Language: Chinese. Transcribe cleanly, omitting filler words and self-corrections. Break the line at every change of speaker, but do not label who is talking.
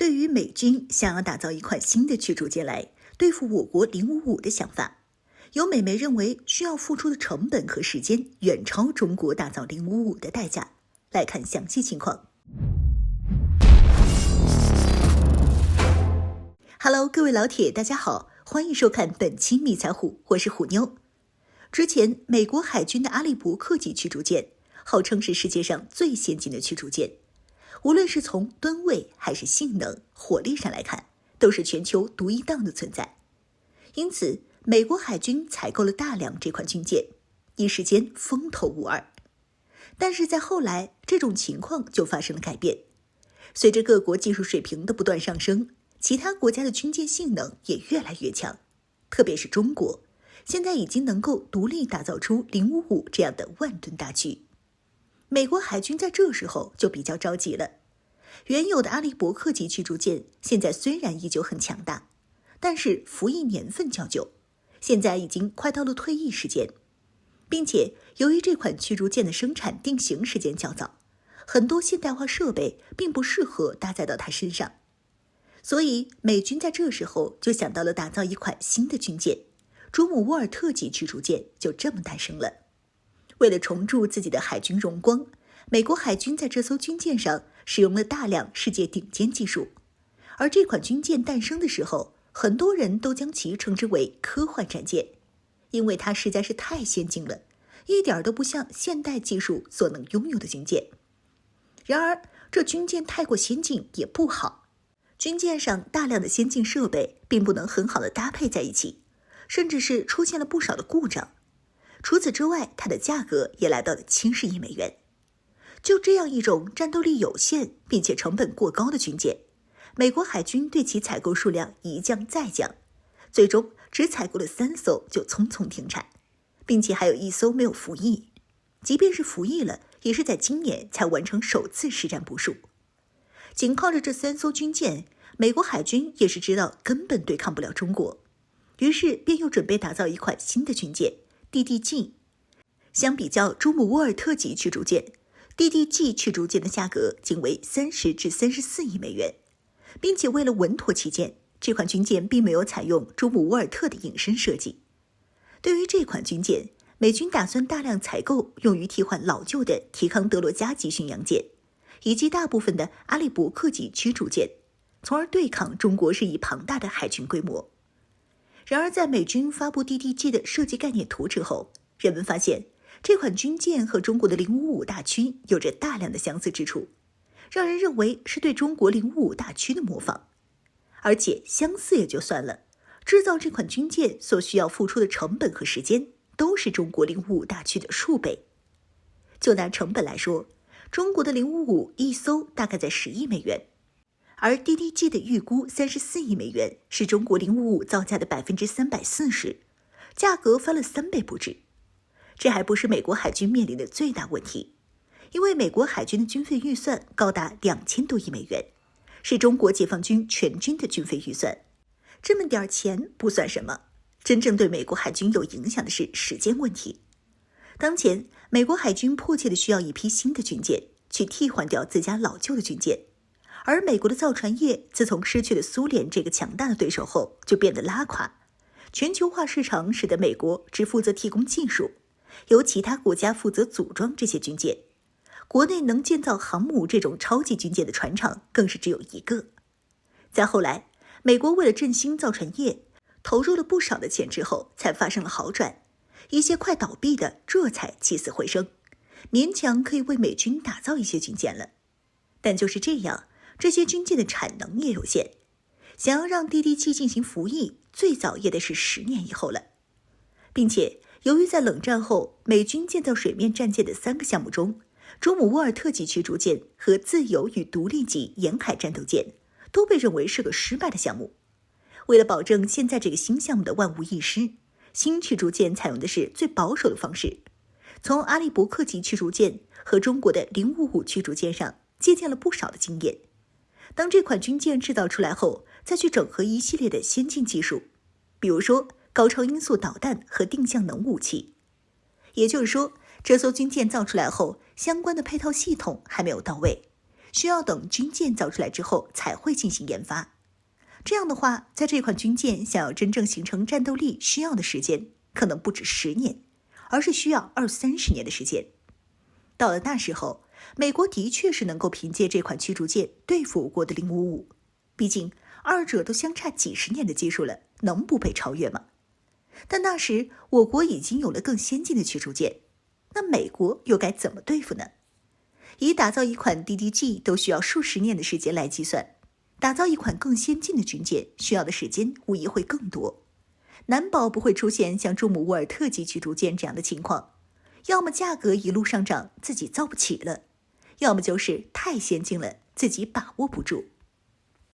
对于美军想要打造一款新的驱逐舰来对付我国055的想法，有美媒认为需要付出的成本和时间远超中国打造055的代价。来看详细情况。Hello， 各位老铁，大家好，欢迎收看本期迷彩虎，我是虎妞。之前，美国海军的阿利伯克级驱逐舰号称是世界上最先进的驱逐舰，无论是从吨位还是性能、火力上来看，都是全球独一档的存在。因此，美国海军采购了大量这款军舰，一时间风头无二。但是在后来，这种情况就发生了改变。随着各国技术水平的不断上升，其他国家的军舰性能也越来越强，特别是中国，现在已经能够独立打造出055这样的万吨大驱。美国海军在这时候就比较着急了。原有的阿利伯克级驱逐舰现在虽然依旧很强大，但是服役年份较久，现在已经快到了退役时间，并且由于这款驱逐舰的生产定型时间较早，很多现代化设备并不适合搭载到它身上，所以美军在这时候就想到了打造一款新的军舰，朱姆沃尔特级驱逐舰就这么诞生了。为了重铸自己的海军荣光，美国海军在这艘军舰上使用了大量世界顶尖技术，而这款军舰诞生的时候，很多人都将其称之为科幻战舰，因为它实在是太先进了，一点都不像现代技术所能拥有的军舰。然而，这军舰太过先进也不好，军舰上大量的先进设备并不能很好的搭配在一起，甚至是出现了不少的故障。除此之外，它的价格也来到了70亿美元。就这样一种战斗力有限并且成本过高的军舰，美国海军对其采购数量一降再降，最终只采购了3艘就匆匆停产，并且还有1艘没有服役。即便是服役了，也是在今年才完成首次实战部署。仅靠着这3艘军舰，美国海军也是知道根本对抗不了中国，于是便又准备打造一款新的军舰 DDG。 相比较朱姆沃尔特级驱逐舰， DDG 驱逐舰的价格仅为30至34亿美元，并且为了稳妥起见，这款军舰并没有采用朱姆沃尔特的隐身设计。对于这款军舰，美军打算大量采购用于替换老旧的提康德罗加级巡洋舰，以及大部分的阿利伯克级驱逐舰，从而对抗中国日益庞大的海军规模。然而，在美军发布 DDG 的设计概念图之后，人们发现这款军舰和中国的055大驱有着大量的相似之处，让人认为是对中国055大驱的模仿。而且相似也就算了，制造这款军舰所需要付出的成本和时间都是中国055大驱的数倍。就拿成本来说，中国的055一艘大概在10亿美元，而 DDG 的预估34亿美元是中国055造价的340%，价格翻了3倍不止。这还不是美国海军面临的最大问题，因为美国海军的军费预算高达2000多亿美元，是中国解放军全军的军费预算。这么点钱不算什么，真正对美国海军有影响的是时间问题。当前，美国海军迫切地需要一批新的军舰，去替换掉自家老旧的军舰。而美国的造船业自从失去了苏联这个强大的对手后，就变得拉垮。全球化市场使得美国只负责提供技术，由其他国家负责组装这些军舰。国内能建造航母这种超级军舰的船厂更是只有1个。再后来，美国为了振兴造船业，投入了不少的钱之后，才发生了好转。一些快倒闭的这才起死回生，勉强可以为美军打造一些军舰了。但就是这样，这些军舰的产能也有限，想要让 DDG 进行服役，最早也得是10年以后了。并且由于在冷战后美军建造水面战舰的3个项目中，朱姆沃尔特级驱逐舰和自由与独立级沿海战斗舰都被认为是个失败的项目。为了保证现在这个新项目的万无一失，新驱逐舰采用的是最保守的方式，从阿利伯克级驱逐舰和中国的055驱逐舰上借鉴了不少的经验。当这款军舰制造出来后，再去整合一系列的先进技术，比如说高超音速导弹和定向能武器。也就是说，这艘军舰造出来后，相关的配套系统还没有到位，需要等军舰造出来之后才会进行研发。这样的话，在这款军舰想要真正形成战斗力需要的时间可能不止10年，而是需要20-30年的时间。到了那时候，美国的确是能够凭借这款驱逐舰对付我国的055，毕竟二者都相差几十年的技术了，能不被超越吗？但那时我国已经有了更先进的驱逐舰，那美国又该怎么对付呢？以打造一款 DDG 都需要数十年的时间来计算，打造一款更先进的军舰需要的时间无疑会更多，难保不会出现像朱姆沃尔特级驱逐舰这样的情况，要么价格一路上涨，自己造不起了，要么就是太先进了，自己把握不住。